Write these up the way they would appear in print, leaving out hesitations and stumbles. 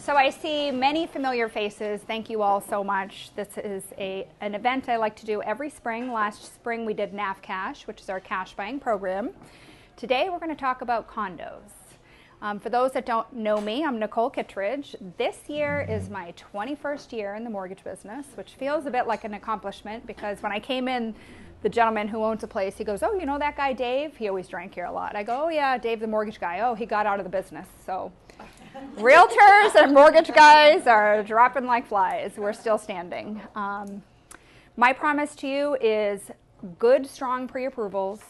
So I see many familiar faces. Thank you all so much. This is an event I like to do every spring. Last spring we did NAF Cash, which is our cash buying program. Today we're going to talk about condos. For those that don't know me, I'm Nicole Kittredge. This year is my 21st year in the mortgage business, which feels a bit like an accomplishment because when I came in, the gentleman who owns a place, he goes, "Oh, you know that guy Dave? He always drank here a lot." I go, "Oh yeah, Dave the mortgage guy. Oh, he got out of the business." So realtors and mortgage guys are dropping like flies. We're still standing. My promise to you is good, strong pre-approvals,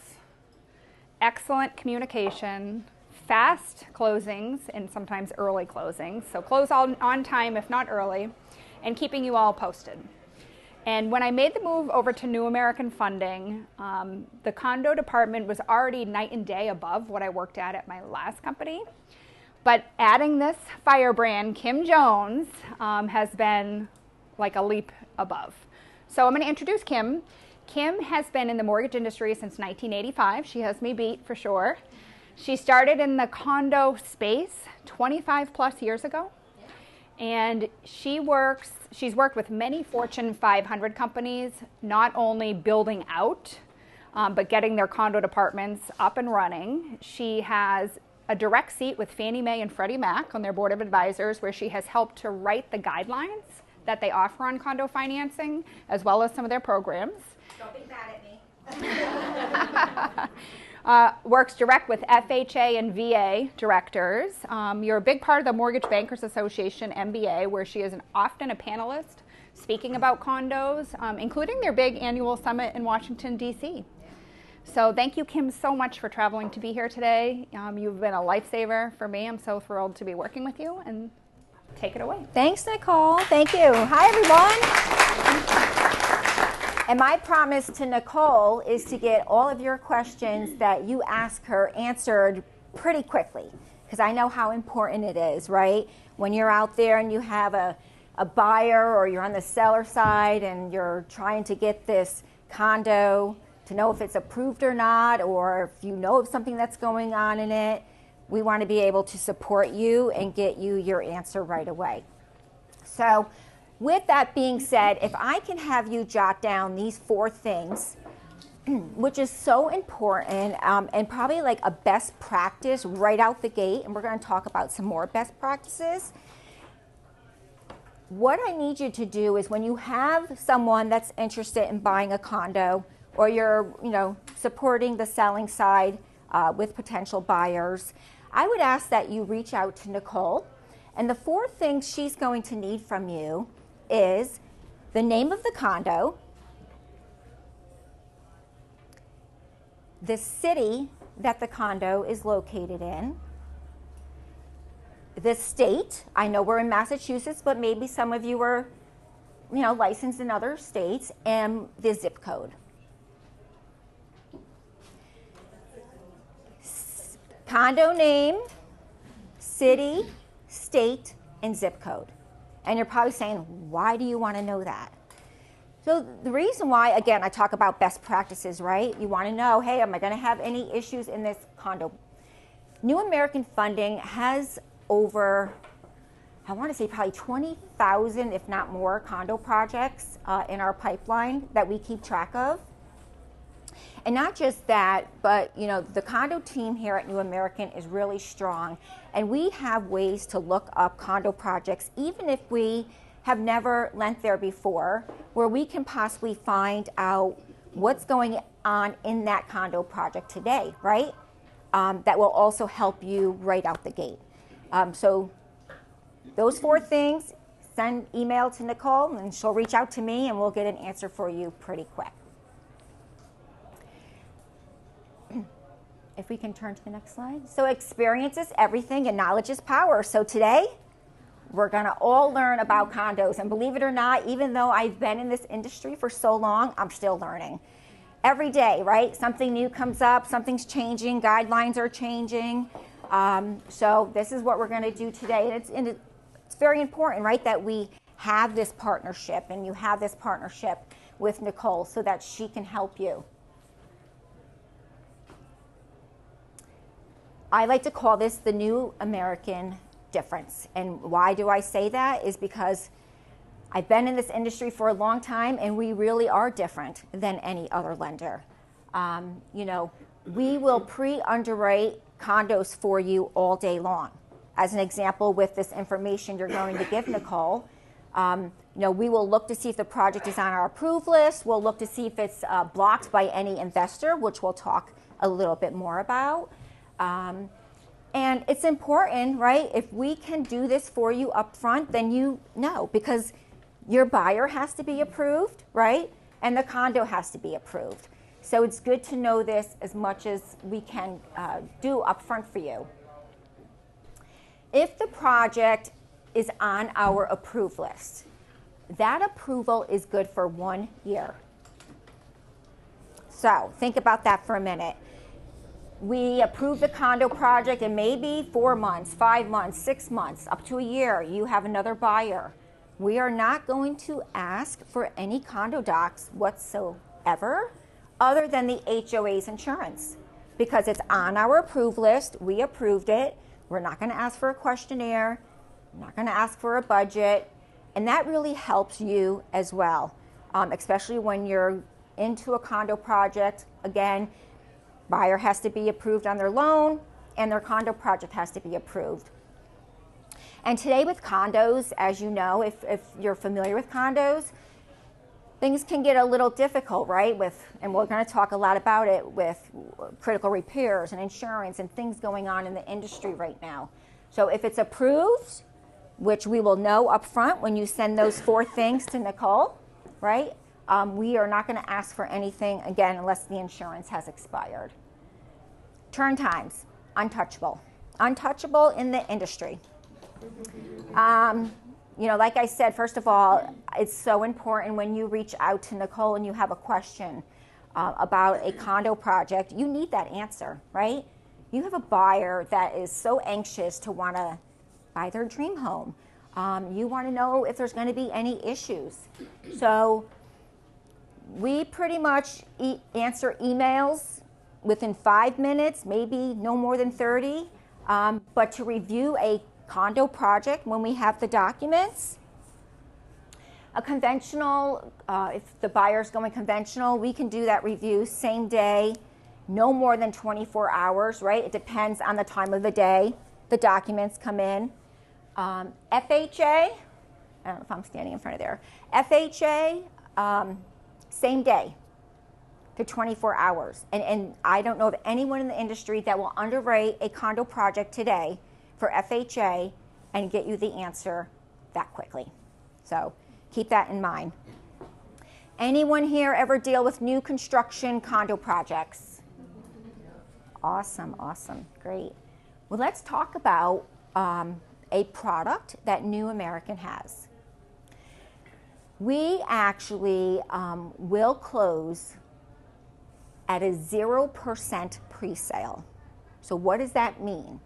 excellent communication, fast closings, and sometimes early closings. So close on time, if not early, and keeping you all posted. And when I made the move over to New American Funding, the condo department was already night and day above what I worked at my last company. But adding this firebrand, Kim Jones, has been like a leap above. So I'm going to introduce Kim. Kim has been in the mortgage industry since 1985. She has me beat for sure. She started in the condo space 25 plus years ago. And she's worked with many Fortune 500 companies, not only building out, but getting their condo departments up and running. She has a direct seat with Fannie Mae and Freddie Mac on their board of advisors, where she has helped to write the guidelines that they offer on condo financing, as well as some of their programs. Don't be mad at me. Works direct with FHA and VA directors. You're a big part of the Mortgage Bankers Association MBA, where she is often a panelist speaking about condos, including their big annual summit in Washington, D.C. So thank you, Kim, so much for traveling to be here today. You've been a lifesaver for me. I'm so thrilled to be working with you, and take it away. Thanks, Nicole. Thank you. Hi, everyone. And my promise to Nicole is to get all of your questions that you ask her answered pretty quickly, because I know how important it is, right? When you're out there and you have a buyer, or you're on the seller side and you're trying to get this condo to know if it's approved or not, or if you know of something that's going on in it, we want to be able to support you and get you your answer right away. So with that being said, if I can have you jot down these 4 things, which is so important, and probably like a best practice right out the gate, and we're going to talk about some more best practices. What I need you to do is, when you have someone that's interested in buying a condo, or you're supporting the selling side with potential buyers, I would ask that you reach out to Nicole. And the 4 things she's going to need from you is the name of the condo, the city that the condo is located in, the state. I know we're in Massachusetts, but maybe some of you are licensed in other states, and the zip code. Condo name, city, state, and zip code. And you're probably saying, why do you want to know that? So the reason why, again, I talk about best practices, right? You want to know, hey, am I going to have any issues in this condo? New American Funding has over, I want to say probably 20,000, if not more, condo projects in our pipeline that we keep track of. And not just that, but the condo team here at New American is really strong, and we have ways to look up condo projects, even if we have never lent there before, where we can possibly find out what's going on in that condo project today, right? That will also help you right out the gate. So those 4 things, send email to Nicole, and she'll reach out to me, and we'll get an answer for you pretty quick. If we can turn to the next slide. So experience is everything and knowledge is power. So today, we're gonna all learn about condos. And believe it or not, even though I've been in this industry for so long, I'm still learning. Every day, right? Something new comes up, something's changing, guidelines are changing. So this is what we're gonna do today. And it's very important, right, that we have this partnership, and you have this partnership with Nicole so that she can help you. I like to call this the New American difference. And why do I say that? Is because I've been in this industry for a long time, and we really are different than any other lender. You know, we will pre-underwrite condos for you all day long. As an example, with this information you're going to give Nicole, you know, we will look to see if the project is on our approved list. We'll look to see if it's blocked by any investor, which we'll talk a little bit more about. And it's important, right? If we can do this for you up front, then you know, because your buyer has to be approved, right? And the condo has to be approved. So it's good to know this as much as we can do up front for you. If the project is on our approved list, that approval is good for 1 year. So think about that for a minute. We approve the condo project, and maybe 4 months, 5 months, 6 months, up to a year, you have another buyer. We are not going to ask for any condo docs whatsoever other than the HOA's insurance, because it's on our approved list. We approved it. We're not going to ask for a questionnaire. We're not going to ask for a budget. And that really helps you as well, especially when you're into a condo project. Again, buyer has to be approved on their loan, and their condo project has to be approved. And today with condos, as you know, if you're familiar with condos, things can get a little difficult, right? And we're going to talk a lot about it with critical repairs and insurance and things going on in the industry right now. So if it's approved, which we will know up front when you send those 4 things to Nicole, right? We are not going to ask for anything, again, unless the insurance has expired. Turn times, untouchable. Untouchable in the industry. You know, like I said, first of all, it's so important when you reach out to Nicole and you have a question about a condo project, you need that answer, right? You have a buyer that is so anxious to want to buy their dream home. You want to know if there's going to be any issues. So we pretty much answer emails within 5 minutes, maybe no more than 30. But to review a condo project when we have the documents, a conventional, if the buyer's going conventional, we can do that review same day, no more than 24 hours, right? It depends on the time of the day the documents come in. FHA, I don't know if I'm standing in front of there. FHA, same day to 24 hours. And I don't know of anyone in the industry that will underwrite a condo project today for FHA and get you the answer that quickly. So keep that in mind. Anyone here ever deal with new construction condo projects? Awesome, awesome, great. Well, let's talk about a product that New American has. We actually will close at a 0% pre-sale. So what does that mean?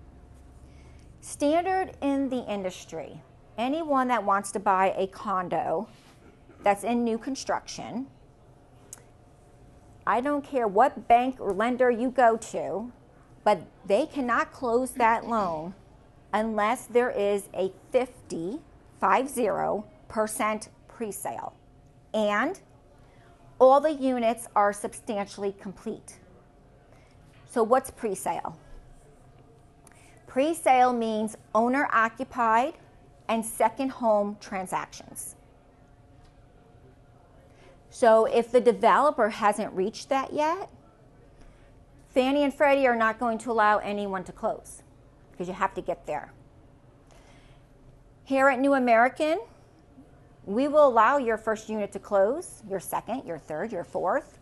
Standard in the industry, anyone that wants to buy a condo that's in new construction, I don't care what bank or lender you go to, but they cannot close that loan unless there is a 50% pre-sale and all the units are substantially complete. So what's pre-sale? Pre-sale means owner-occupied and second home transactions. So if the developer hasn't reached that yet, Fannie and Freddie are not going to allow anyone to close because you have to get there. Here at New American, we will allow your first unit to close, your second, your third, your fourth,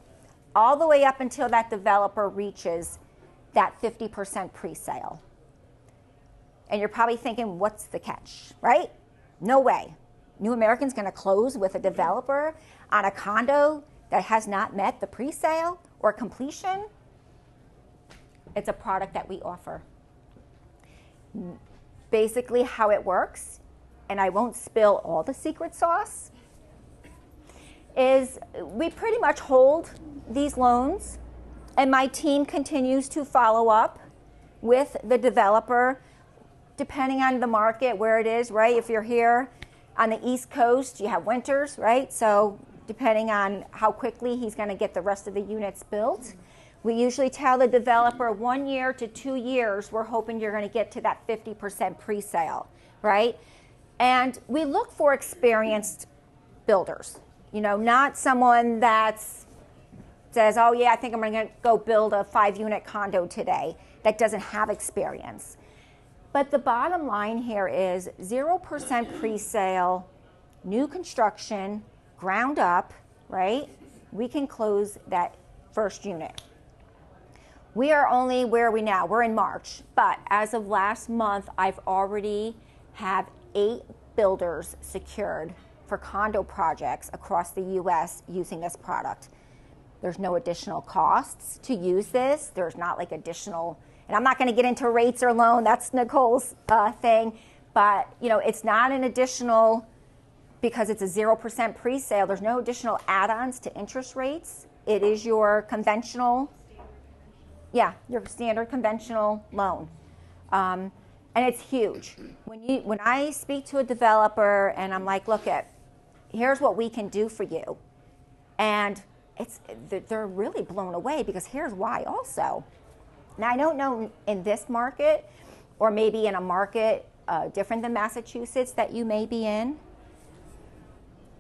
all the way up until that developer reaches that 50% pre-sale. And you're probably thinking, what's the catch, right? No way. New American's going to close with a developer on a condo that has not met the pre-sale or completion. It's a product that we offer. Basically how it works, and I won't spill all the secret sauce, is we pretty much hold these loans, and my team continues to follow up with the developer depending on the market, where it is, right? If you're here on the East Coast, you have winters, right? So depending on how quickly he's going to get the rest of the units built. We usually tell the developer 1 year to 2 years, we're hoping you're going to get to that 50% pre-sale, right? And we look for experienced builders, you know, not someone that says, oh yeah, I think I'm going to go build a 5-unit condo today, that doesn't have experience. But the bottom line here is 0% pre-sale, new construction, ground up, right? We can close that first unit. We are only, where are we now? We're in March, but as of last month, I've already have 8 builders secured for condo projects across the U.S. using this product. There's no additional costs to use this. There's not like additional, and I'm not going to get into rates or loan. That's Nicole's thing, but you know, it's not an additional, because it's a 0% pre-sale. There's no additional add-ons to interest rates. It is your conventional, yeah, your standard conventional loan. And it's huge. When I speak to a developer and I'm like, look, here's what we can do for you. And they're really blown away, because here's why also. Now, I don't know in this market, or maybe in a market different than Massachusetts that you may be in.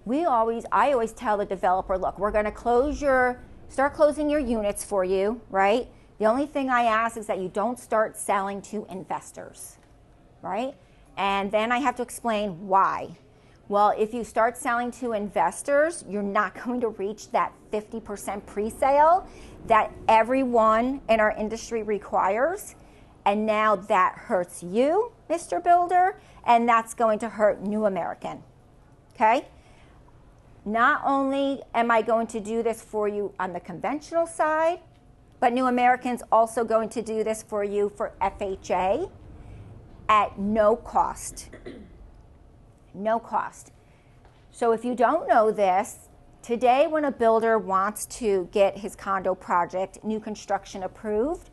I always tell the developer, look, we're going to start closing your units for you, right? The only thing I ask is that you don't start selling to investors, right? And then I have to explain why. Well, if you start selling to investors, you're not going to reach that 50% pre-sale that everyone in our industry requires. And now that hurts you, Mr. Builder, and that's going to hurt New American, okay? Not only am I going to do this for you on the conventional side, but New American's also going to do this for you for FHA at no cost. No cost. So if you don't know this, today when a builder wants to get his condo project, new construction approved,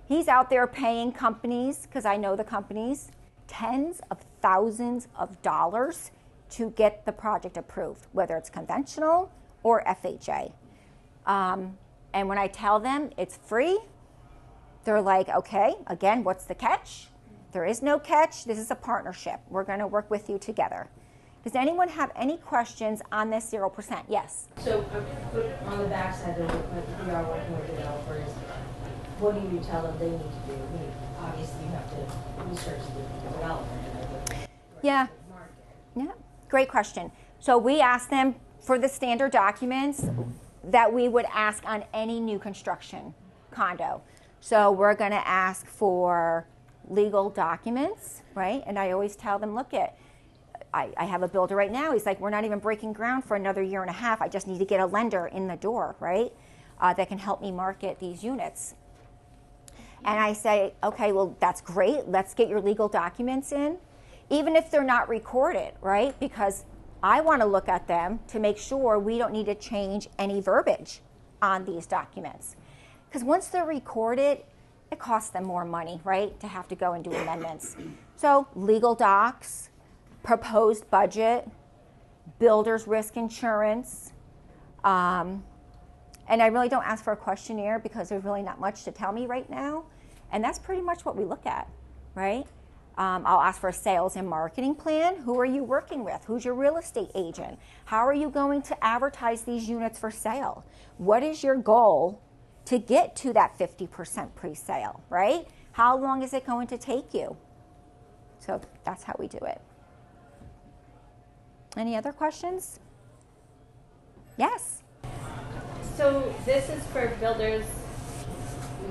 he's out there paying companies, because I know the companies, tens of thousands of dollars to get the project approved, whether it's conventional or FHA. And when I tell them it's free, they're like, okay, again, what's the catch? There is no catch. This is a partnership. We're going to work with you together. Does anyone have any questions on this 0%? Yes? So on the backside, we are working with developers. What do you tell them they need to do? I mean, obviously, you have to research the developer. Yeah. Yeah. Great question. So we ask them for the standard documents that we would ask on any new construction condo. So we're going to ask for legal documents, right? And I always tell them, look, I have a builder right now. He's like, we're not even breaking ground for another 1.5 years. I just need to get a lender in the door, right? That can help me market these units. And I say, okay, well, that's great. Let's get your legal documents in, even if they're not recorded, right? Because I want to look at them to make sure we don't need to change any verbiage on these documents. Because once they're recorded, it costs them more money, right, to have to go and do amendments. So legal docs, proposed budget, builder's risk insurance, and I really don't ask for a questionnaire because there's really not much to tell me right now. And that's pretty much what we look at, right? I'll ask for a sales and marketing plan. Who are you working with? Who's your real estate agent? How are you going to advertise these units for sale? What is your goal to get to that 50% pre-sale, right? How long is it going to take you? So that's how we do it. Any other questions? Yes? So this is for builders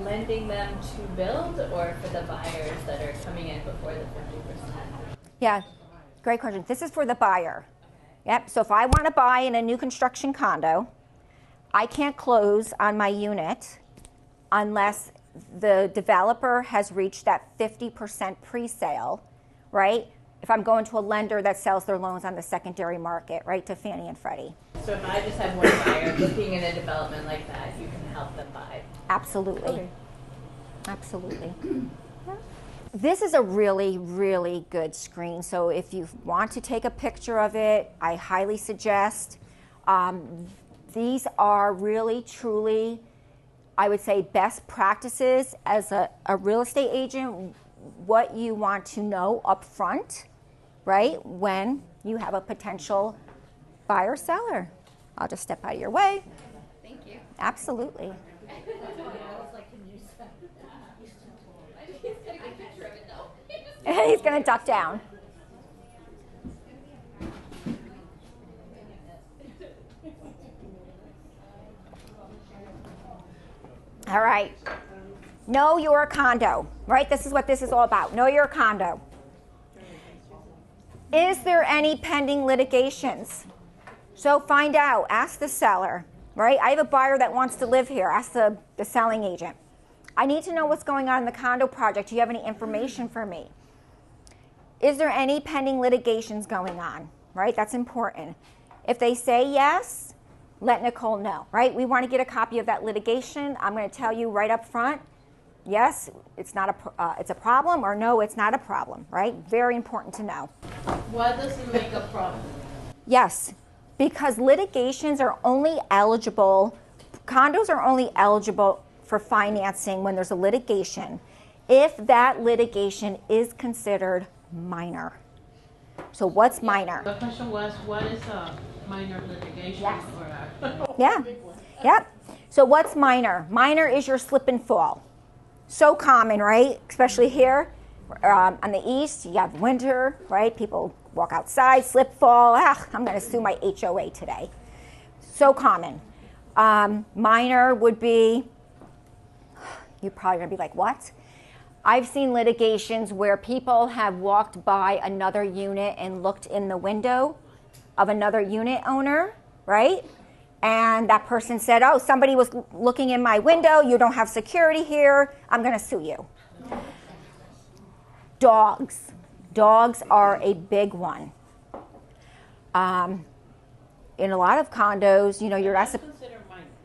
lending them to build, or for the buyers that are coming in before the 50%? Yeah, great question. This is for the buyer. Yep, so if I want to buy in a new construction condo, I can't close on my unit unless the developer has reached that 50% pre-sale, right? If I'm going to a lender that sells their loans on the secondary market, right, to Fannie and Freddie. So if I just have one buyer looking in a development like that, you can help them buy? Absolutely. Okay. Absolutely. Yeah. This is a really, really good screen. So if you want to take a picture of it, I highly suggest. These are really, truly, I would say, best practices as a real estate agent, what you want to know up front, right, when you have a potential buyer seller. I'll just step out of your way. Thank you. Absolutely. He's going to duck down. All right. Know your condo, right? This is what this is all about. Know your condo. Is there any pending litigations? So find out. Ask the seller, right? I have a buyer that wants to live here. Ask the selling agent. I need to know what's going on in the condo project. Do you have any information for me? Is there any pending litigations going on, right? That's important. If they say yes, let Nicole know, right? We want to get a copy of that litigation. I'm going to tell you right up front, yes, it's a problem, or no, it's not a problem, right? Very important to know. Why does it make a problem? Yes, because litigations are only eligible, condos are only eligible for financing when there's a litigation if that litigation is considered minor. So what's minor? The question was, what is a minor litigation? Yes. Or Yeah. Yep. So what's minor? Minor is your slip and fall. So common, right? Especially here on the east, you have winter, right? People walk outside, slip, fall. I'm going to sue my HOA today. So common. Minor would be, you're probably going to be like, what? I've seen litigations where people have walked by another unit and looked in the window of another unit owner, right? And that person said, oh, somebody was looking in my window. You don't have security here. I'm going to sue you. Dogs. Dogs are a big one. In a lot of condos, you know, you're not considered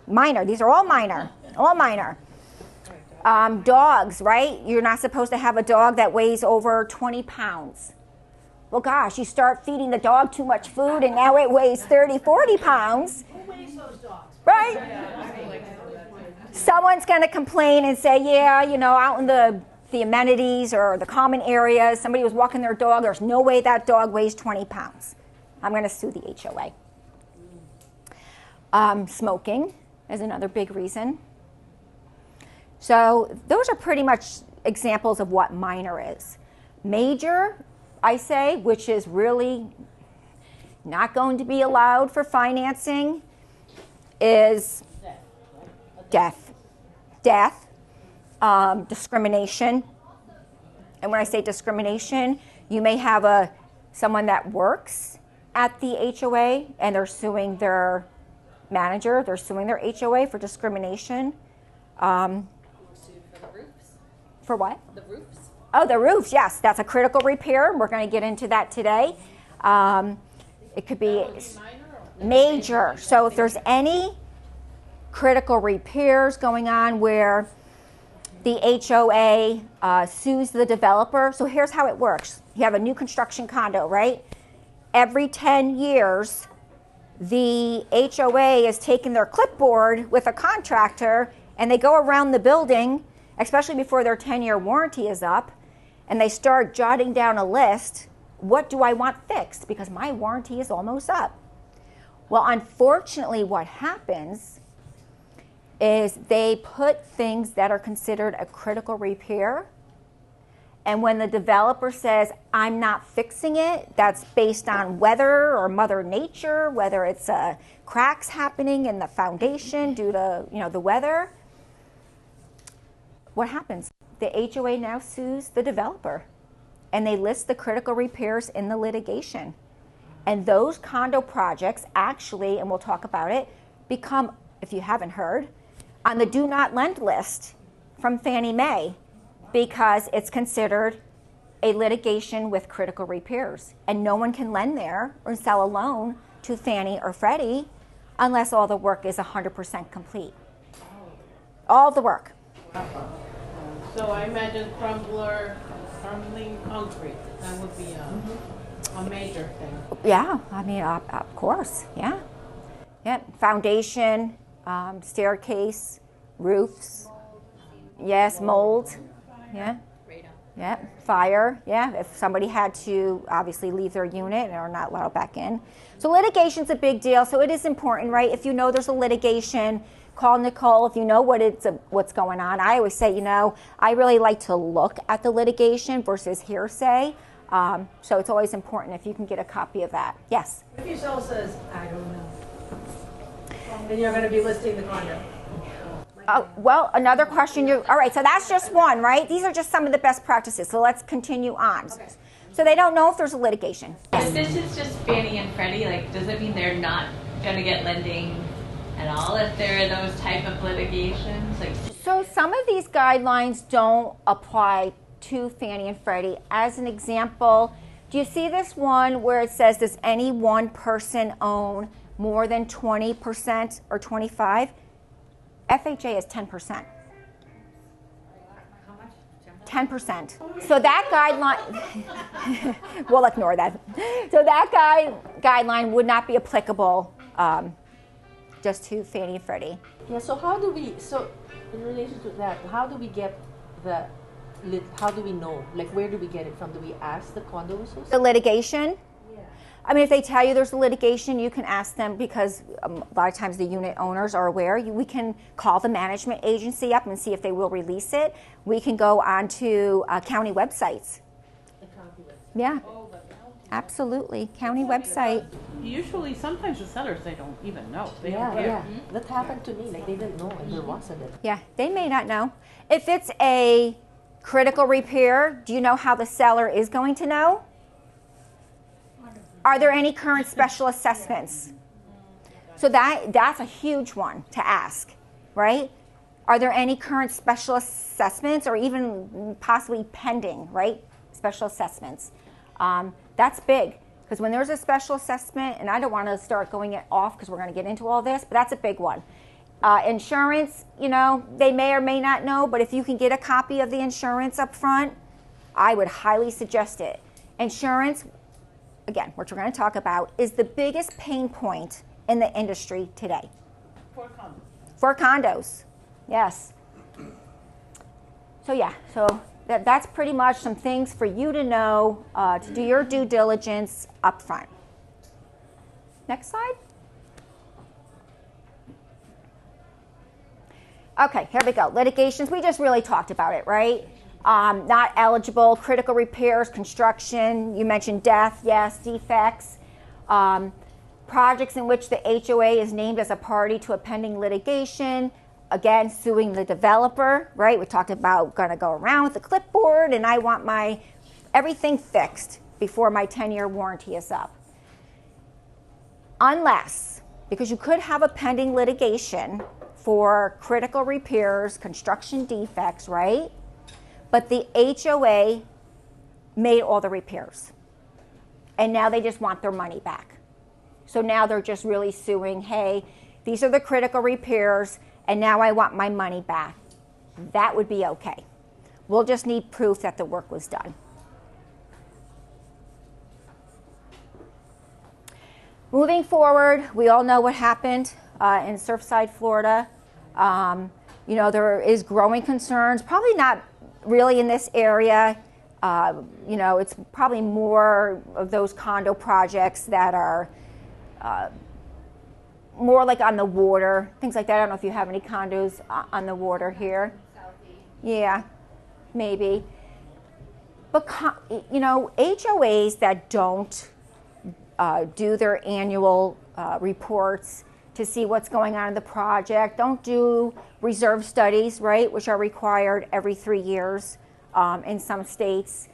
minor. These are all minor. All minor. Dogs, right? You're not supposed to have a dog that weighs over 20 pounds. Well, gosh, you start feeding the dog too much food and now it weighs 30, 40 pounds. Who weighs those dogs? Right? Someone's going to complain and say, yeah, you know, out in the amenities or the common areas, somebody was walking their dog. There's no way that dog weighs 20 pounds. I'm going to sue the HOA. Smoking is another big reason. So those are pretty much examples of what minor is. Major, I say, which is really not going to be allowed for financing, is death, discrimination. And when I say discrimination, you may have someone that works at the HOA and they're suing their manager, they're suing their HOA for discrimination. For the roofs? For what? The roofs? Oh, the roofs, yes. That's a critical repair. We're going to get into that today. It could be major. So if there's any critical repairs going on where the HOA sues the developer. So here's how it works. You have a new construction condo, right? Every 10 years, the HOA is taking their clipboard with a contractor and they go around the building, especially before their 10-year warranty is up, and they start jotting down a list. What do I want fixed? Because my warranty is almost up. Well, unfortunately, what happens is they put things that are considered a critical repair, and when the developer says, I'm not fixing it, that's based on weather or Mother Nature, whether it's cracks happening in the foundation due to the weather. What happens? The HOA now sues the developer, and they list the critical repairs in the litigation. And those condo projects actually, and we'll talk about it, become, if you haven't heard, on the do not lend list from Fannie Mae because it's considered a litigation with critical repairs. And no one can lend there or sell a loan to Fannie or Freddie unless all the work is 100% complete. All the work. So I imagine crumbler crumbling concrete, that would be a major thing. Yeah, I mean, of course, yeah. Yeah, foundation, staircase, roofs. Yes, mold. Yeah. Yeah, fire. Yeah, if somebody had to obviously leave their unit and are not allowed back in. So litigation's a big deal. So it is important, right? If you know there's a litigation, call Nicole. If you know what's going on, I always say, I really like to look at the litigation versus hearsay. So it's always important if you can get a copy of that. Yes. If your seller says, I don't know, then you're going to be listing the condo. Well, another question. All right, so that's just one, right? These are just some of the best practices. So let's continue on. Okay. So they don't know if there's a litigation. If this is just Fannie and Freddie, does it mean they're not going to get lending at all if there are those type of litigations? So some of these guidelines don't apply to Fannie and Freddie. As an example, do you see this one where it says, does any one person own more than 20% or 25%? FHA is 10%. 10%. So that guideline, we'll ignore that. So that guideline would not be applicable just to Fannie and Freddie. Yeah, so in relation to that, how do we get how do we know? Where do we get it from? Do we ask the condo association? The litigation? I mean, if they tell you there's a litigation, you can ask them because a lot of times the unit owners are aware. We can call the management agency up and see if they will release it. We can go onto county websites. The county website. Yeah, absolutely. County website. Usually, sometimes the sellers, they don't even know. They don't Yeah, care. yeah. That happened to me. They didn't know and there wasn't it. Yeah, they may not know. If it's a critical repair, do you know how the seller is going to know? Are there any current special assessments? So that's a huge one to ask, right? Are there any current special assessments or even possibly pending, right? Special assessments. That's big because when there's a special assessment, and I don't want to start going it off because we're going to get into all this, but that's a big one. Insurance, they may or may not know, but if you can get a copy of the insurance up front, I would highly suggest it. Insurance, again, which we're going to talk about, is the biggest pain point in the industry today. For condos. For condos, yes. So yeah, so that's pretty much some things for you to know to do your due diligence up front. Next slide. Okay, here we go. Litigations, we just really talked about it, right? Not eligible, critical repairs, construction, you mentioned death, yes, defects. Projects in which the HOA is named as a party to a pending litigation, again, suing the developer, right? We talked about going to go around with the clipboard and I want everything fixed before my 10-year warranty is up. Unless, because you could have a pending litigation for critical repairs, construction defects, right? But the HOA made all the repairs. And now they just want their money back. So now they're just really suing, hey, these are the critical repairs, and now I want my money back. That would be okay. We'll just need proof that the work was done. Moving forward, we all know what happened in Surfside, Florida. There is growing concerns, probably not really in this area. It's probably more of those condo projects that are more like on the water, things like that. I don't know if you have any condos on the water here. Southeast. Yeah, maybe. But, HOAs that don't do their annual reports to see what's going on in the project, don't do reserve studies, right, which are required every 3 years in some states.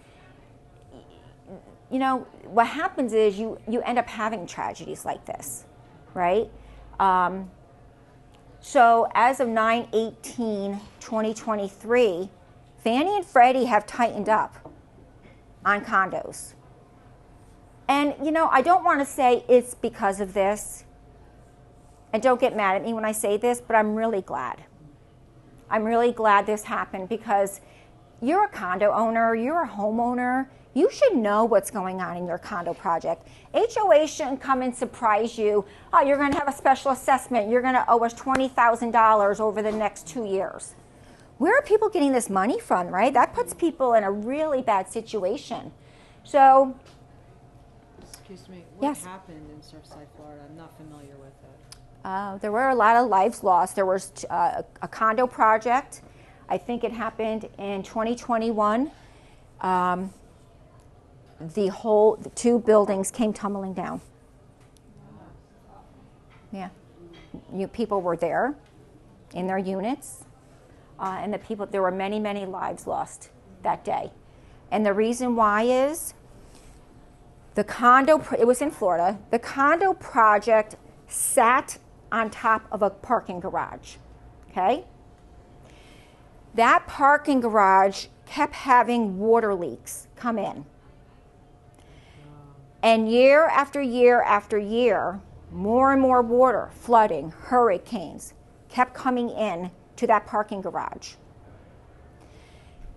What happens is you end up having tragedies like this, right? So as of 9/18/2023, Fannie and Freddie have tightened up on condos. And, I don't want to say it's because of this. And don't get mad at me when I say this, but I'm really glad. I'm really glad this happened because you're a condo owner, you're a homeowner, you should know what's going on in your condo project. HOA shouldn't come and surprise you. Oh, you're going to have a special assessment. You're going to owe us $20,000 over the next 2 years. Where are people getting this money from, right? That puts people in a really bad situation. So, excuse me, what yes. happened in Surfside, Florida? I'm not familiar with it. There were a lot of lives lost. There was a condo project. I think it happened in 2021. The 2 buildings came tumbling down. Yeah, people were there in their units, and there were many, many lives lost that day. And the reason why is the condo, it was in Florida, the condo project sat on top of a parking garage, okay? That parking garage kept having water leaks come in. And year after year after year, more and more water, flooding, hurricanes, kept coming in to that parking garage.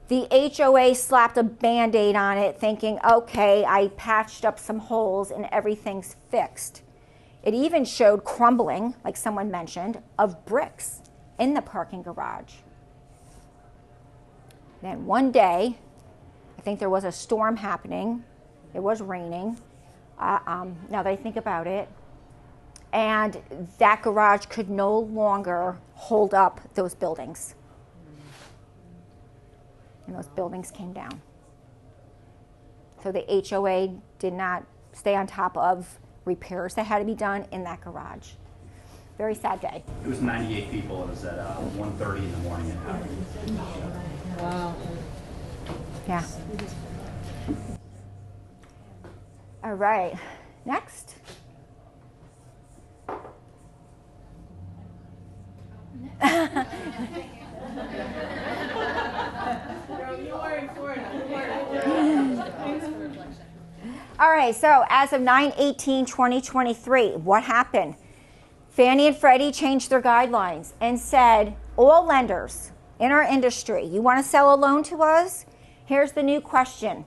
The HOA slapped a Band-Aid on it thinking, okay, I patched up some holes and everything's fixed. It even showed crumbling, like someone mentioned, of bricks in the parking garage. Then one day, I think there was a storm happening. It was raining. Now that I think about it, and that garage could no longer hold up those buildings. And those buildings came down. So the HOA did not stay on top of repairs that had to be done in that garage. Very sad day. It was 98 people. It was at 1:30 in the morning. It happened. Wow. Yeah. All right, next. You are in Florida. All right, so as of 9/18/2023, what happened? Fannie and Freddie changed their guidelines and said, all lenders in our industry, you want to sell a loan to us? Here's the new question.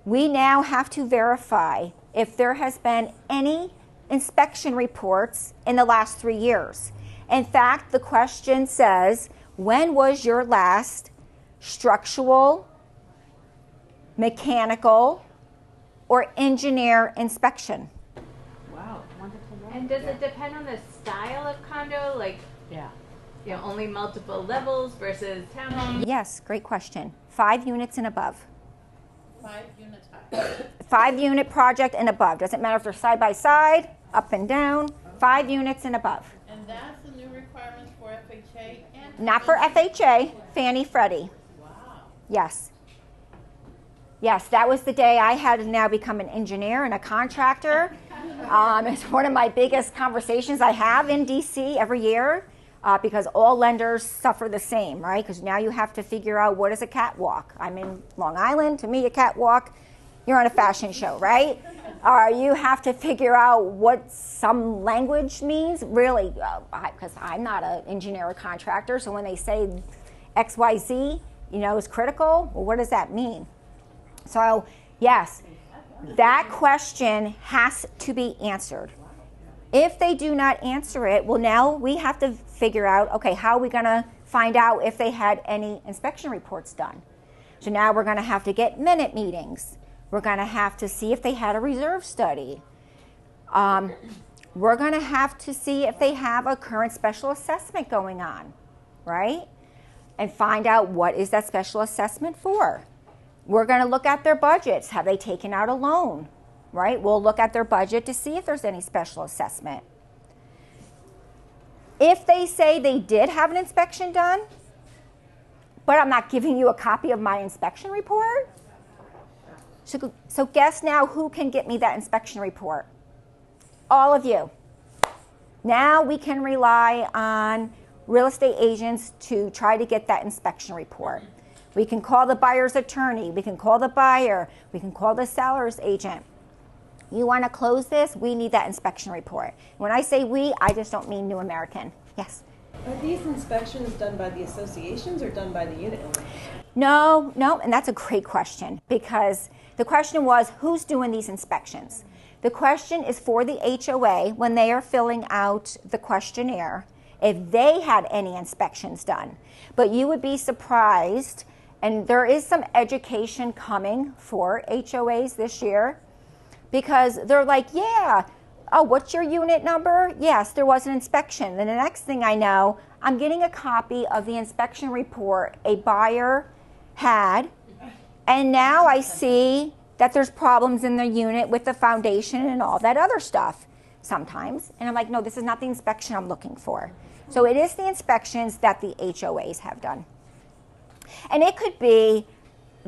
We now have to verify if there has been any inspection reports in the last 3 years. In fact, the question says, when was your last structural, mechanical, or engineer inspection? Wow, wonderful. And does it depend on the style of condo? Like, Yeah. only multiple levels versus townhomes? Yes, great question. 5 units and above. 5 units high. 5-unit project and above. Doesn't matter if they're side by side, up and down, 5 units and above. And that's the new requirements for FHA and... Not for FHA, Fannie, Freddie. Wow. Yes. Yes, that was the day I had to now become an engineer and a contractor. It's one of my biggest conversations I have in DC every year because all lenders suffer the same, right? Because now you have to figure out what is a catwalk. I'm in Long Island. To me, a catwalk, you're on a fashion show, right? You have to figure out what some language means, really, because I'm not an engineer or contractor. So when they say XYZ, is critical, well, what does that mean? So, yes, that question has to be answered. If they do not answer it, well, now we have to figure out, okay, how are we going to find out if they had any inspection reports done? So now we're going to have to get minute meetings. We're going to have to see if they had a reserve study. We're going to have to see if they have a current special assessment going on, right? And find out what is that special assessment for. We're going to look at their budgets. Have they taken out a loan, right? We'll look at their budget to see if there's any special assessment. If they say they did have an inspection done, but I'm not giving you a copy of my inspection report, so guess now who can get me that inspection report? All of you. Now we can rely on real estate agents to try to get that inspection report. We can call the buyer's attorney. We can call the buyer. We can call the seller's agent. You want to close this? We need that inspection report. When I say we, I just don't mean New American. Yes? Are these inspections done by the associations or done by the unit owner? No, and that's a great question, because the question was, who's doing these inspections? The question is for the HOA when they are filling out the questionnaire, if they had any inspections done. But you would be surprised, and there is some education coming for HOAs this year, because they're like, yeah, oh, what's your unit number? Yes, there was an inspection. And the next thing I know, I'm getting a copy of the inspection report a buyer had, and now I see that there's problems in the unit with the foundation and all that other stuff sometimes. And I'm like, no, this is not the inspection I'm looking for. So it is the inspections that the HOAs have done. And it could be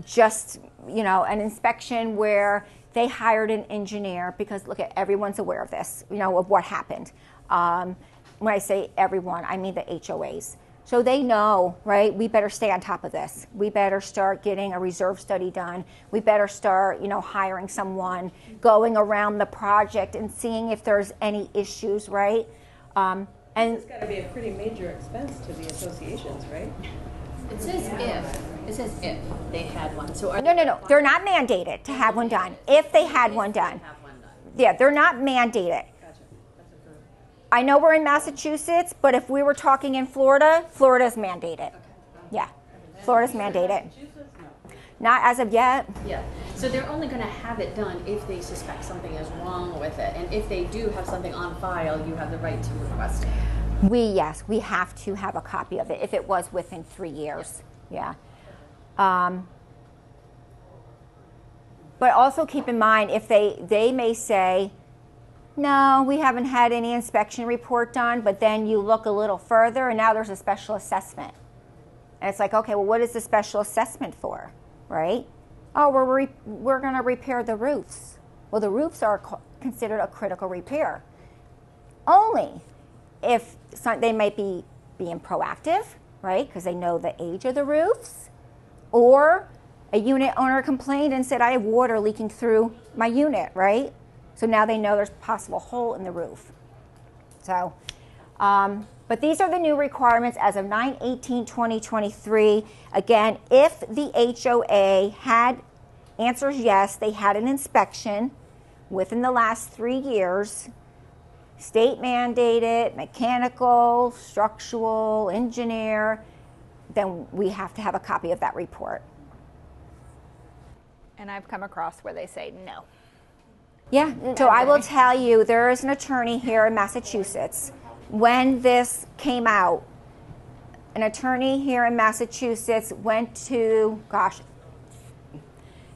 just, an inspection where they hired an engineer, because look at, everyone's aware of this, of what happened. When I say everyone, I mean the HOAs. So they know, right, we better stay on top of this. We better start getting a reserve study done. We better start, hiring someone, going around the project and seeing if there's any issues, right? And it's got to be a pretty major expense to the associations, right? It says if. It says if they had one. So no. They're not mandated to have one done. If they had one done. Yeah, they're not mandated. I know we're in Massachusetts, but if we were talking in Florida, Florida's mandated. Yeah, Florida's mandated. Not as of yet. Yeah, so they're only going to have it done if they suspect something is wrong with it. And if they do have something on file, you have the right to request it. We have to have a copy of it if it was within 3 years. Yeah. But also keep in mind, if they may say, no, we haven't had any inspection report done, but then you look a little further and now there's a special assessment. And it's like, okay, well, what is the special assessment for, right? Oh, we're going to repair the roofs. Well, the roofs are considered a critical repair. Only if they might be being proactive, right? Because they know the age of the roofs. Or a unit owner complained and said, I have water leaking through my unit, right? So now they know there's a possible hole in the roof. So, but these are the new requirements as of 9/18/2023. Again, if the HOA had answers yes, they had an inspection within the last 3 years, state mandated, mechanical, structural, engineer, then we have to have a copy of that report. And I've come across where they say no. Yeah, so I will tell you, there is an attorney here in Massachusetts. When this came out, an attorney here in Massachusetts went to,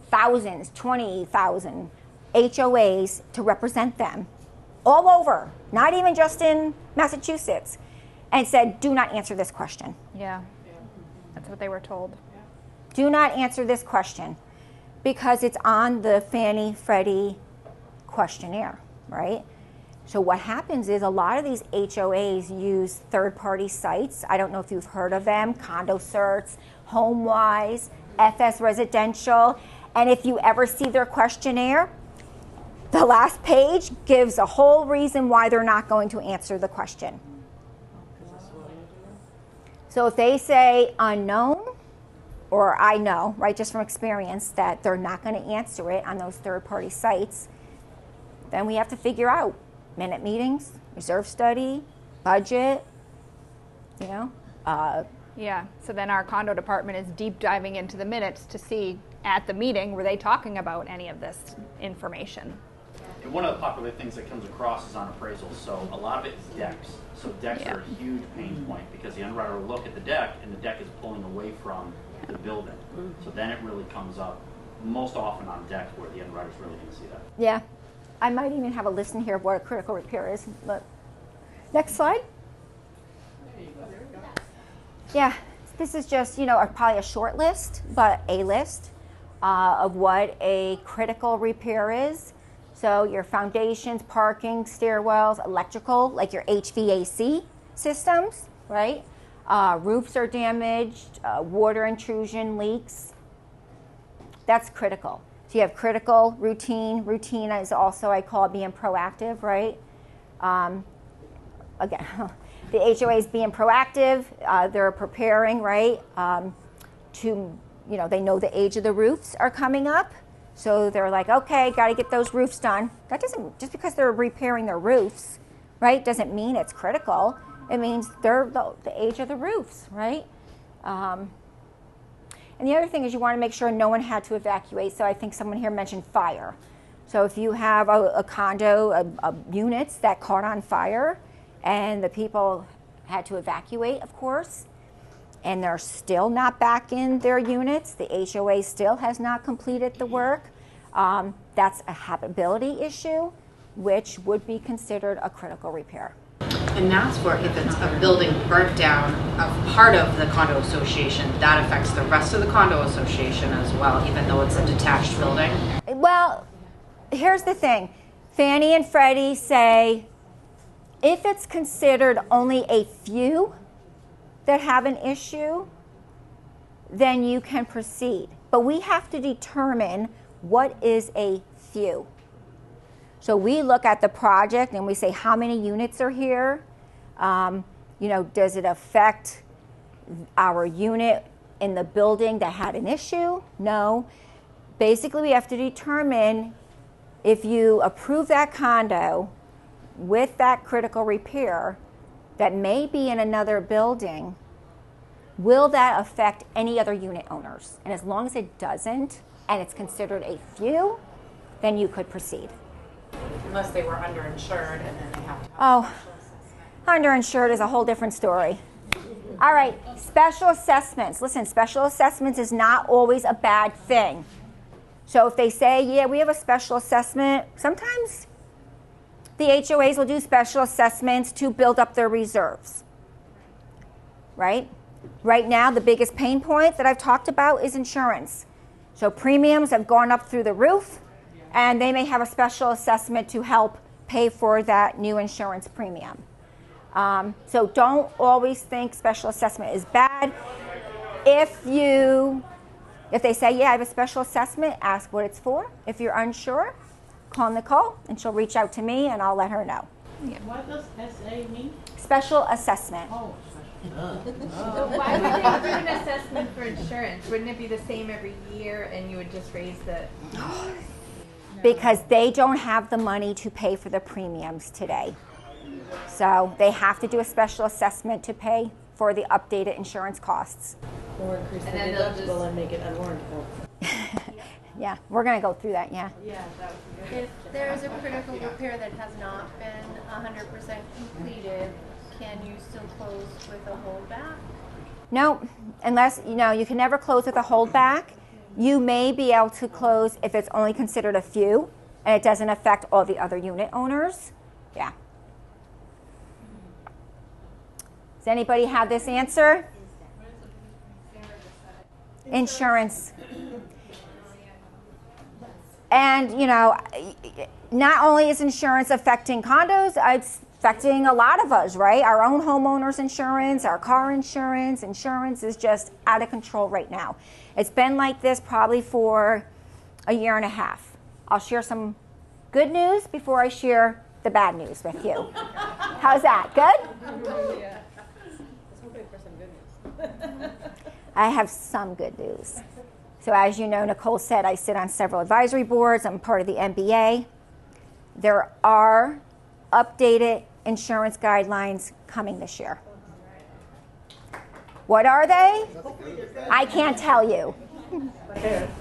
thousands, 20,000 HOAs to represent them all over, not even just in Massachusetts, and said, do not answer this question. Yeah, that's what they were told. Do not answer this question, because it's on the Fannie Freddie questionnaire, right? So what happens is a lot of these HOAs use third-party sites. I don't know if you've heard of them, Condo Certs, HomeWise, FS Residential, and if you ever see their questionnaire, the last page gives a whole reason why they're not going to answer the question. So if they say unknown, or I know, right, just from experience, that they're not going to answer it on those third-party sites, then we have to figure out minute meetings, reserve study, budget, Yeah, so then our condo department is deep diving into the minutes to see at the meeting, were they talking about any of this information? And one of the popular things that comes across is on appraisals. So a lot of it is decks. So decks are a huge pain point, because the underwriter will look at the deck and the deck is pulling away from the building. So then it really comes up most often on decks where the underwriter's really going to see that. Yeah. I might even have a list in here of what a critical repair is. Look. Next slide. Yeah, this is just, probably a short list, but a list of what a critical repair is. So your foundations, parking, stairwells, electrical, like your HVAC systems, right? Roofs are damaged, water intrusion, leaks. That's critical. So you have critical, routine. Routine is also, I call it being proactive, right? Again, the HOA is being proactive. They're preparing, right, to you know, they know the age of the roofs are coming up. So they're like, okay, got to get those roofs done. That doesn't, just because they're repairing their roofs, right, doesn't mean it's critical. It means they're the age of the roofs, right? And the other thing is you want to make sure no one had to evacuate. So I think someone here mentioned fire. So if you have a condo, units that caught on fire and the people had to evacuate, of course, and they're still not back in their units, the HOA still has not completed the work, that's a habitability issue, which would be considered a critical repair. And that's where if it's a building burnt down of part of the condo association, that affects the rest of the condo association as well, even though it's a detached building? Well, here's the thing. Fannie and Freddie say if it's considered only a few that have an issue, then you can proceed. But we have to determine what is a few. So we look at the project and we say how many units are here. You know, does it affect our unit in the building that had an issue? No. Basically, we have to determine if you approve that condo with that critical repair that may be in another building, will that affect any other unit owners? And as long as it doesn't, and it's considered a few, then you could proceed. Unless they were underinsured and then they have to have Oh, underinsured is a whole different story. All right, special assessments. Listen, special assessments is not always a bad thing. So if they say, yeah, we have a special assessment, sometimes the HOAs will do special assessments to build up their reserves, right? Right now, the biggest pain point that I've talked about is insurance. So premiums have gone up through the roof, and they may have a special assessment to help pay for that new insurance premium. So don't always think special assessment is bad. If they say, yeah, I have a special assessment, ask what it's for. If you're unsure, call Nicole, and she'll reach out to me, and I'll let her know. What does SA mean? Special assessment. Oh, So why would they do an assessment for insurance? Wouldn't it be the same every year and you would just raise the... Because they don't have the money to pay for the premiums today. So they have to do a special assessment to pay for the updated insurance costs. Or increase the And then they'll deductible just- and make it unwarrantable. Yeah, we're going to go through that, yeah. Yeah, that would be good. If there is a critical repair that has not been 100% completed, can you still close with a holdback? No, unless, you can never close with a holdback. You may be able to close if it's only considered a few and it doesn't affect all the other unit owners. Yeah. Does anybody have this answer? Insurance. And, not only is insurance affecting condos, it's affecting a lot of us, right? Our own homeowners insurance, our car insurance. Insurance is just out of control right now. It's been like this probably for a year and a half. I'll share some good news before I share the bad news with you. How's that? Good? Yeah. I was hoping for some good news. I have some good news. So as you know, Nicole said, I sit on several advisory boards. I'm part of the MBA. There are updated insurance guidelines coming this year. What are they? I can't tell you.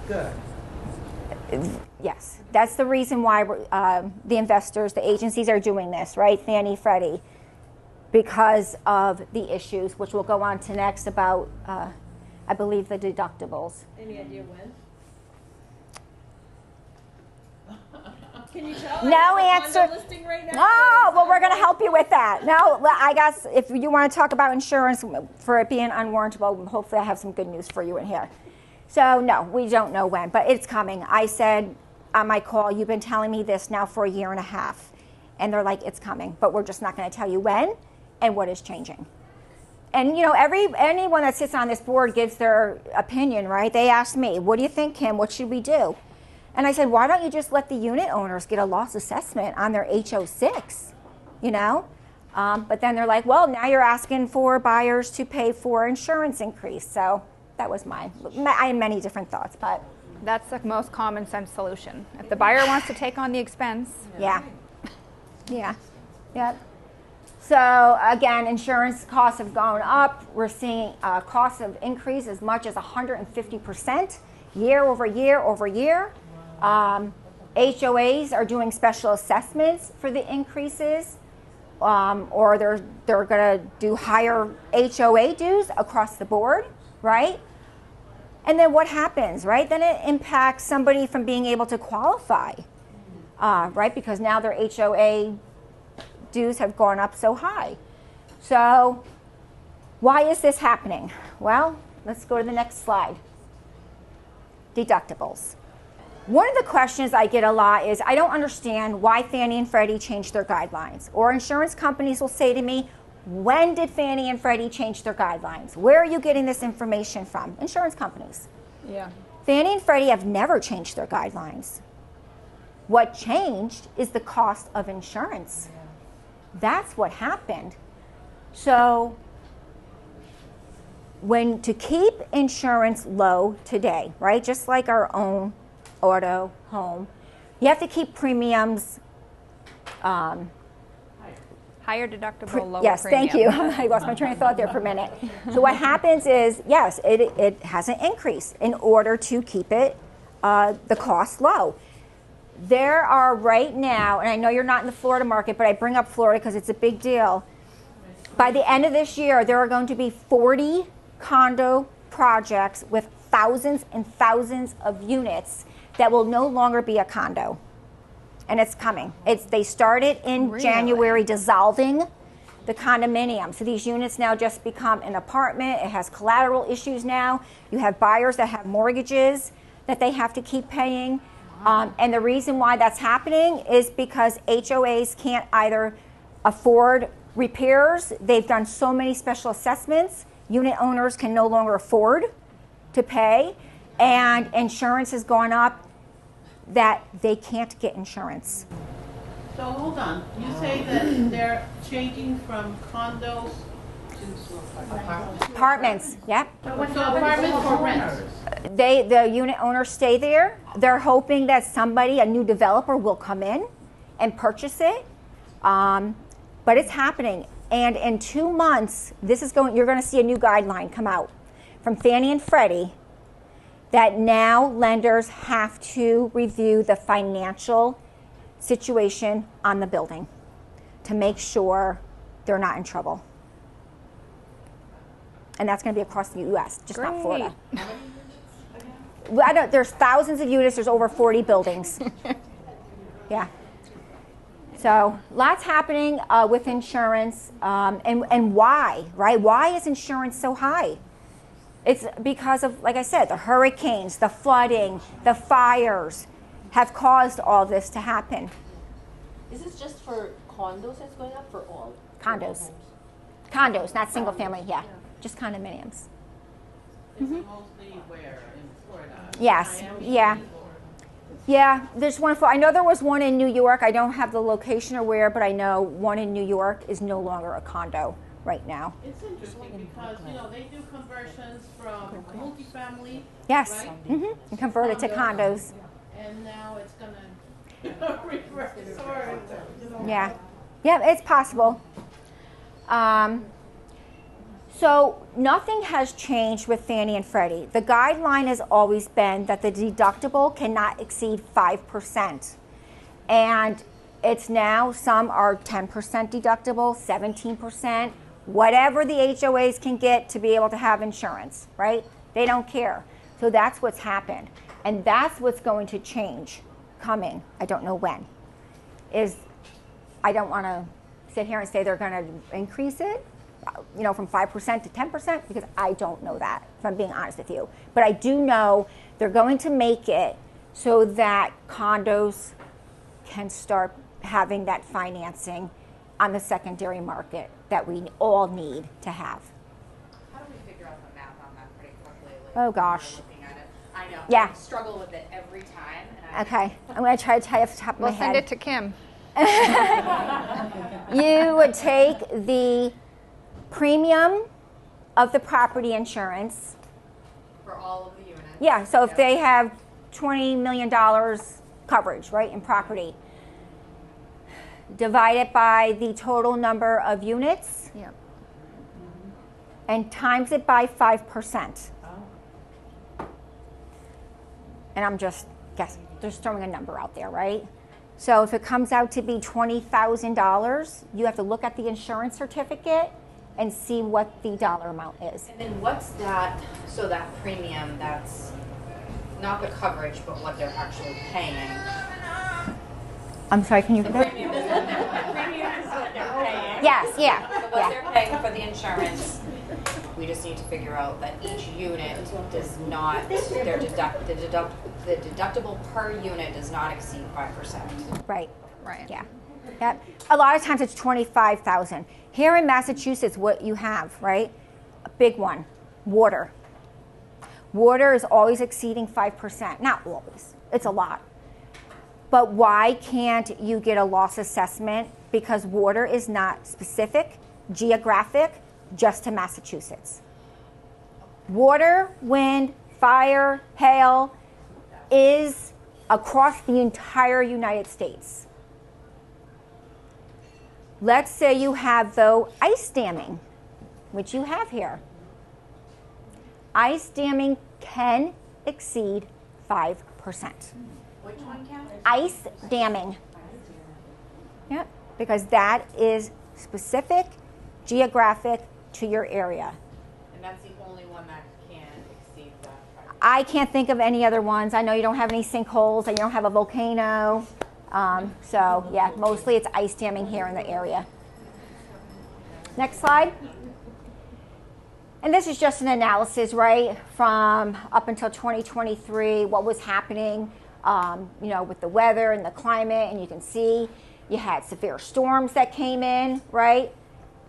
good. Yes, that's the reason why the investors, the agencies are doing this, right? Fannie, Freddie, because of the issues, which we'll go on to next about, I believe, the deductibles. Any idea when? Can you tell? No answer. Listing right now? Oh, well, we're going to help you with that. No, I guess if you want to talk about insurance for it being unwarrantable, hopefully I have some good news for you in here. So, no, we don't know when, but it's coming. I said on my call, you've been telling me this now for a year and a half. And they're like, it's coming, but we're just not going to tell you when and what is changing. And, anyone that sits on this board gives their opinion, right? They asked me, what do you think, Kim? What should we do? And I said, why don't you just let the unit owners get a loss assessment on their HO6, But then they're like, well, now you're asking for buyers to pay for insurance increase. So that was mine. I had many different thoughts, but That's the most common sense solution. If the buyer wants to take on the expense, yeah. So again, insurance costs have gone up. We're seeing costs of increase as much as 150% year over year over year. HOAs are doing special assessments for the increases, or they're going to do higher HOA dues across the board, right? And then what happens, right? Then it impacts somebody from being able to qualify, right? Because now their HOA dues have gone up so high. So why is this happening? Well, let's go to the next slide. Deductibles. One of the questions I get a lot is, I don't understand why Fannie and Freddie changed their guidelines. Or insurance companies will say to me, when did Fannie and Freddie change their guidelines? Where are you getting this information from? Insurance companies. yeah. Fannie and Freddie have never changed their guidelines. What changed is the cost of insurance. That's what happened. So to keep insurance low today, right, just like our own auto, home, you have to keep premiums Higher deductible, lower yes, premium. thank you. I lost my train of thought there for a minute. So what happens is, yes, it has an increase in order to keep it, the cost low. There are right now, and I know you're not in the Florida market, but I bring up Florida because it's a big deal. By the end of this year, there are going to be 40 condo projects with thousands and thousands of units that will no longer be a condo. And it's coming. They started in Really? January dissolving the condominium. So these units now just become an apartment. It has collateral issues now. You have buyers that have mortgages that they have to keep paying. And the reason why that's happening is because HOAs can't either afford repairs. They've done so many special assessments. Unit owners can no longer afford to pay. And insurance has gone up that they can't get insurance. So hold on, you say that they're changing from condos to Apartments, yep. So apartments for rent? The unit owners stay there. They're hoping that a new developer will come in and purchase it. But it's happening. And in 2 months, you're going to see a new guideline come out from Fannie and Freddie that now lenders have to review the financial situation on the building to make sure they're not in trouble. And that's going to be across the U.S., just not Florida. There's thousands of units. There's over 40 buildings. Yeah. So lots happening with insurance. And why, right? Why is insurance so high? It's because of, like I said, the hurricanes, the flooding, the fires have caused all this to happen. Is this just for condos that's going up, for all? Condos. Condos, not single family, yeah. Just condominiums. Is it mostly where, in Florida? Yes, Miami? yeah. Yeah, there's one I know there was one in New York. I don't have the location or where, but I know one in New York is no longer a condo right now. It's interesting because, they do conversions from multifamily. Yes, right? And convert it to condos. And now it's gonna reverse or, Yeah, it's possible. So nothing has changed with Fannie and Freddie. The guideline has always been that the deductible cannot exceed 5%. And it's now, some are 10% deductible, 17%, whatever the HOAs can get to be able to have insurance, right? They don't care. So that's what's happened. And that's what's going to change coming. I don't know when. I don't want to sit here and say they're going to increase it, from 5% to 10%, because I don't know that, if I'm being honest with you. But I do know they're going to make it so that condos can start having that financing on the secondary market that we all need to have. How do we figure out the math on that pretty quickly? Oh, gosh. Looking at it. I know. Yeah. I struggle with it every time. And Okay, I'm going to try to tell you off the top of my We'll head. send it to Kim. You would take the premium of the property insurance Yeah, so if they have $20 million coverage, right, in property, divide it by the total number of units, Yep. and times it by 5%. And I'm just throwing a number out there, right? So if it comes out to be $20,000, you have to look at the insurance certificate and see what the dollar amount is. And then what's that, so that premium, that's not the coverage, but what they're actually paying? I'm sorry, can you The repeat? premium is what they're paying. Yes, yeah. So what they're paying for the insurance, we just need to figure out that each unit does not, the deductible per unit does not exceed 5%. Right. Right. Yeah. Yep. A lot of times it's 25,000. Here in Massachusetts, what you have, right? A big one, water. Water is always exceeding 5%. Not always. It's a lot. But why can't you get a loss assessment? Because water is not specific, geographic, just to Massachusetts. Water, wind, fire, hail is across the entire United States. Let's say you have, though, ice damming, which you have here. Ice damming can exceed 5%. Which one can? Ice damming. Yep, because that is specific, geographic to your area. And that's the only one that can exceed that 5%. I can't think of any other ones. I know you don't have any sinkholes, and you don't have a volcano. So yeah, mostly it's ice damming here in the area. Next slide. And this is just an analysis, right, from up until 2023, what was happening, with the weather and the climate. And you can see you had severe storms that came in, right?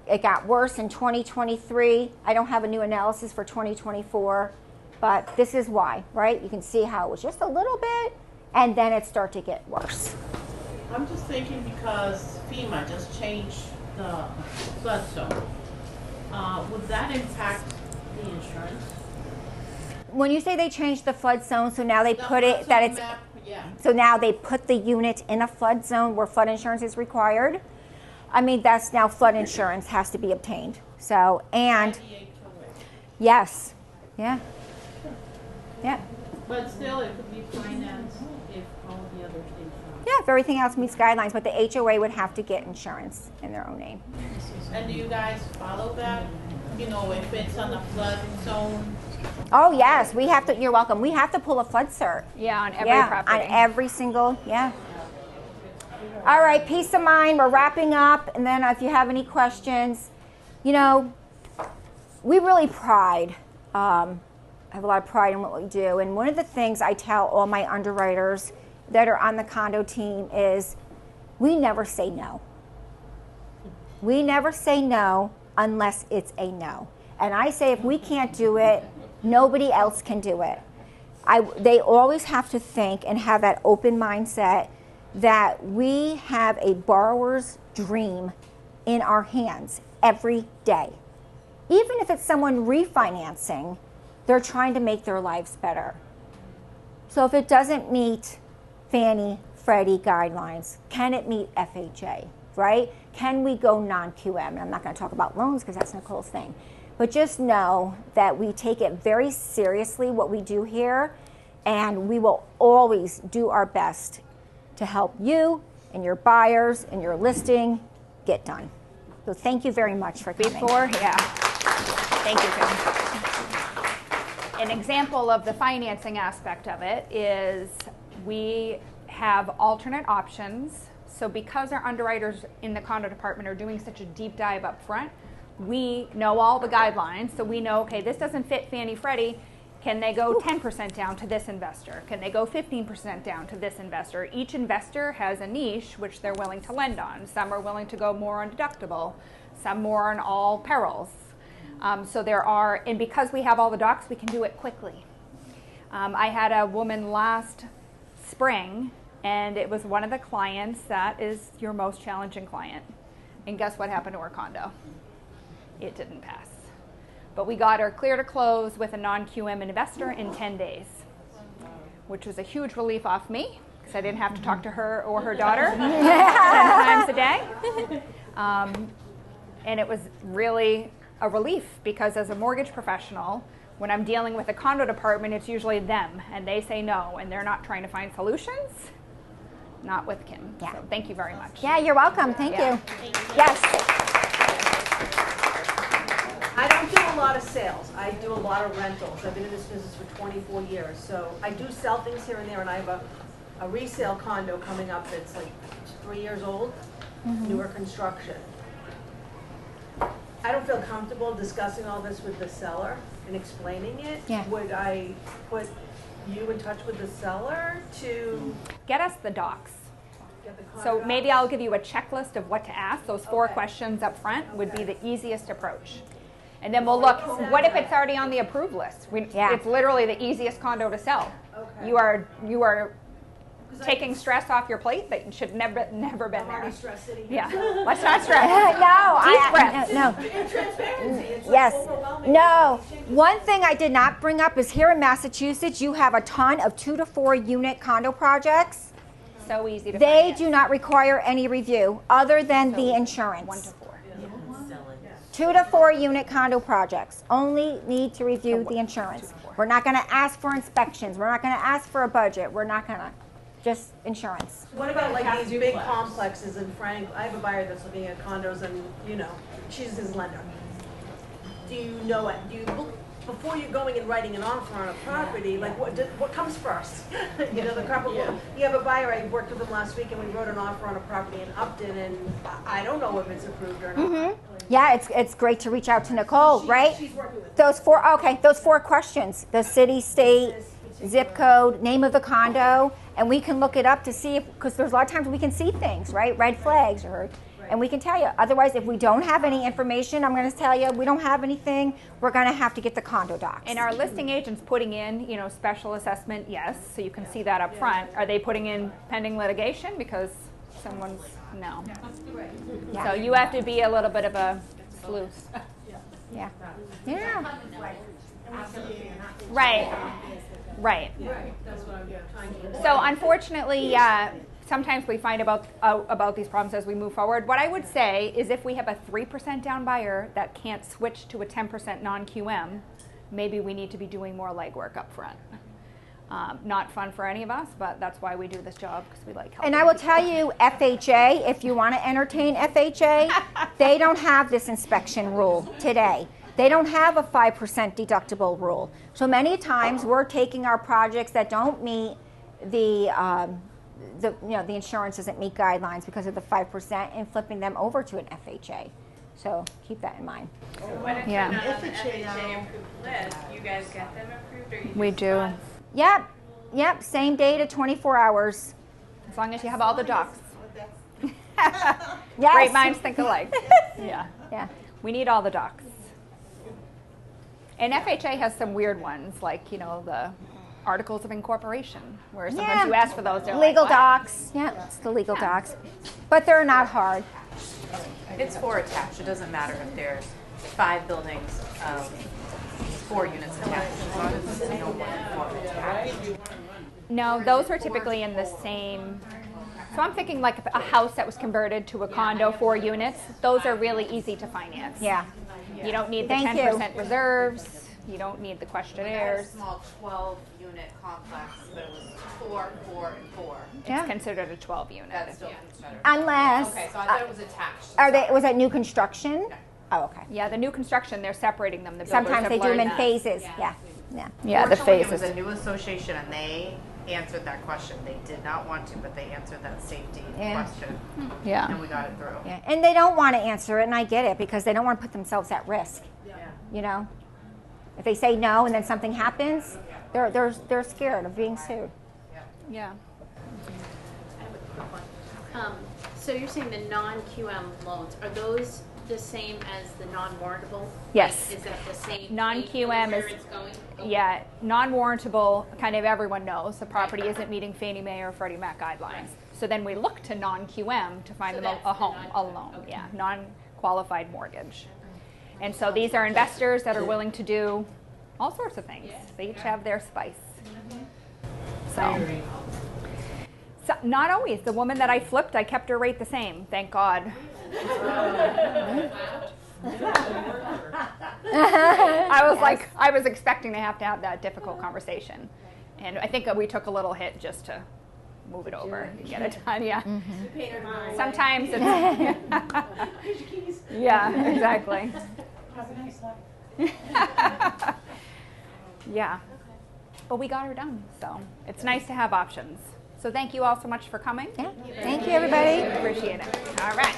It got worse in 2023. I don't have a new analysis for 2024, but this is why, right? You can see how it was just a little bit, and then it started to get worse. I'm just thinking because FEMA just changed the flood zone. Would that impact the insurance? When you say they changed the flood zone, so now they put it that it's, yeah. so now they put the unit in a flood zone where flood insurance is required. I mean, that's now flood insurance has to be obtained. So, and yes, yeah, yeah. But still, it could be financed if all the other things are. Yeah, if everything else meets guidelines, but the HOA would have to get insurance in their own name. And do you guys follow that? If it's on a flood zone? Oh yes, we have to. You're welcome. We have to pull a flood cert. Yeah, on every property. On every single, yeah. All right, peace of mind. We're wrapping up, and then if you have any questions, we really have a lot of pride in what we do. And one of the things I tell all my underwriters that are on the condo team is we never say no. We never say no unless it's a no. And I say if we can't do it, nobody else can do it. They always have to think and have that open mindset that we have a borrower's dream in our hands every day. Even if it's someone refinancing, they're trying to make their lives better. So if it doesn't meet Fannie, Freddie guidelines, can it meet FHA, right? Can we go non-QM? And I'm not going to talk about loans because that's Nicole's thing. But just know that we take it very seriously, what we do here, and we will always do our best to help you and your buyers and your listing get done. So thank you very much for coming. Thank you, Kim. An example of the financing aspect of it is we have alternate options. So because our underwriters in the condo department are doing such a deep dive up front, we know all the guidelines. So we know, okay, this doesn't fit Fannie Freddie. Can they go 10% down to this investor? Can they go 15% down to this investor? Each investor has a niche which they're willing to lend on. Some are willing to go more on deductible, some more on all perils. So there are, and because we have all the docs, we can do it quickly. I had a woman last spring, and it was one of the clients that is your most challenging client. And guess what happened to her condo? It didn't pass. But we got her clear to close with a non-QM investor in 10 days. which was a huge relief off me because I didn't have to talk to her or her daughter 10 times a day. And it was really a relief because as a mortgage professional, when I'm dealing with the condo department, it's usually them, and they say no, and they're not trying to find solutions. Not with Kim. Yeah. So thank you very much. Yeah, you're welcome. Thank you. Yes. I don't do a lot of sales. I do a lot of rentals. I've been in this business for 24 years. So I do sell things here and there, and I have a resale condo coming up that's like 3 years old, newer construction. I don't feel comfortable discussing all this with the seller and explaining it. Yeah. Would I put you in touch with the seller to Get us the docs. get the So contract? maybe I'll give you a checklist of what to ask. Those 4 questions up front would be the easiest approach. And then we'll look, what if it's already on the approved list? It's literally the easiest condo to sell. Okay. You are taking stress off your plate that should never been I'm there. already stressed sitting here. Yeah, let's not stress. No. In transparency, it's Yes. overwhelming. No. One thing I did not bring up is here in Massachusetts, you have a ton of 2 to 4 unit condo projects. So easy to They find. do not require any review other than the insurance. 1 to 4. 2 to 4 unit condo projects only need to review the insurance. We're not going to ask for inspections. We're not going to ask for a budget. We're not going to. Just insurance. What about like these big complexes in Frank? I have a buyer that's looking at condos and, you know, she's his lender. Do you know it? Do you, before you're going and writing an offer on a property, like what comes first? You know, the couple, you have a buyer, I worked with him last week and we wrote an offer on a property in Upton and I don't know if it's approved or not. Yeah, it's great to reach out to Nicole, right? She's working with Those 4 questions, the city, state, zip code, name of the condo, and we can look it up to see if, because there's a lot of times we can see things, right? Red flags, and we can tell you. Otherwise, if we don't have any information, I'm going to tell you, we don't have anything, we're going to have to get the condo docs. And our listing agents putting in, special assessment, yes, so you can see that up front. Are they putting in pending litigation because someone's, no. Yeah. So you have to be a little bit of a sleuth. Yeah. Right. That's what I'm trying to do. So unfortunately, sometimes we find about these problems as we move forward. What I would say is if we have a 3% down buyer that can't switch to a 10% non-QM, maybe we need to be doing more legwork up front. Not fun for any of us, but that's why we do this job, because we like helping And I will people. tell you, FHA, if you want to entertain FHA, they don't have this inspection rule today. They don't have a 5% deductible rule. So many times we're taking our projects that don't meet the insurance doesn't meet guidelines because of the 5% and flipping them over to an FHA. So keep that in mind. When if Yeah. you're not on the FHA approved list, you guys get them approved, or you We just do. want- Yep, same day to 24 hours. As long as you have all the docs. Yes. Great minds think alike. Yeah. We need all the docs. And FHA has some weird ones, like, the articles of incorporation, where sometimes you ask for those. They're Legal like, what? docs. Yeah, it's the legal docs. But they're not hard. It's 4 attached. It doesn't matter if there's 5 buildings, 4 units attached, as long as it's no more than 4 attached. No, those are typically in the same. So I'm thinking like a house that was converted to a condo, 4 units. Those are really easy to finance. Yeah. You don't need the Thank 10% reserves. You don't need the We had a questionnaires. small 12-unit complex, but it was 4, 4, and 4. It's considered a 12 unit. That's still considered. Unless. Okay, so I thought it was attached. Was that new construction? No. Oh, okay. Yeah, the new construction, they're separating them. The builders Sometimes have they do them in learned that. phases. Yeah. Yeah, the Fortunately, phases. It was a new association, and they answered that question. They did not want to, but they answered that safety question, Yeah. and we got it through. Yeah. And they don't want to answer it, and I get it, because they don't want to put themselves at risk. Yeah. If they say no and then something happens, they're scared of being sued. Yeah. So you're saying the non-QM loans, are those the same as the non-warrantable? Yes. Is that the same? Non-QM where is- it's going? Okay. Yeah, non-warrantable, kind of everyone knows the property isn't meeting Fannie Mae or Freddie Mac guidelines. So then we look to non-QM to find So them that's a the home, a non-QM, loan, okay. yeah, non-qualified mortgage. And so these are investors that are willing to do all sorts of things. They each have their spice. So, not always. The woman that I flipped, I kept her rate the same. Thank God. I was expecting to have that difficult conversation. And I think we took a little hit just to move it over and get it done, yeah. Mm-hmm. Sometimes it's... yeah, exactly. Yeah. But we got her done, so it's nice to have options. So thank you all so much for coming. Yeah. Thank you, everybody. Appreciate it. All right.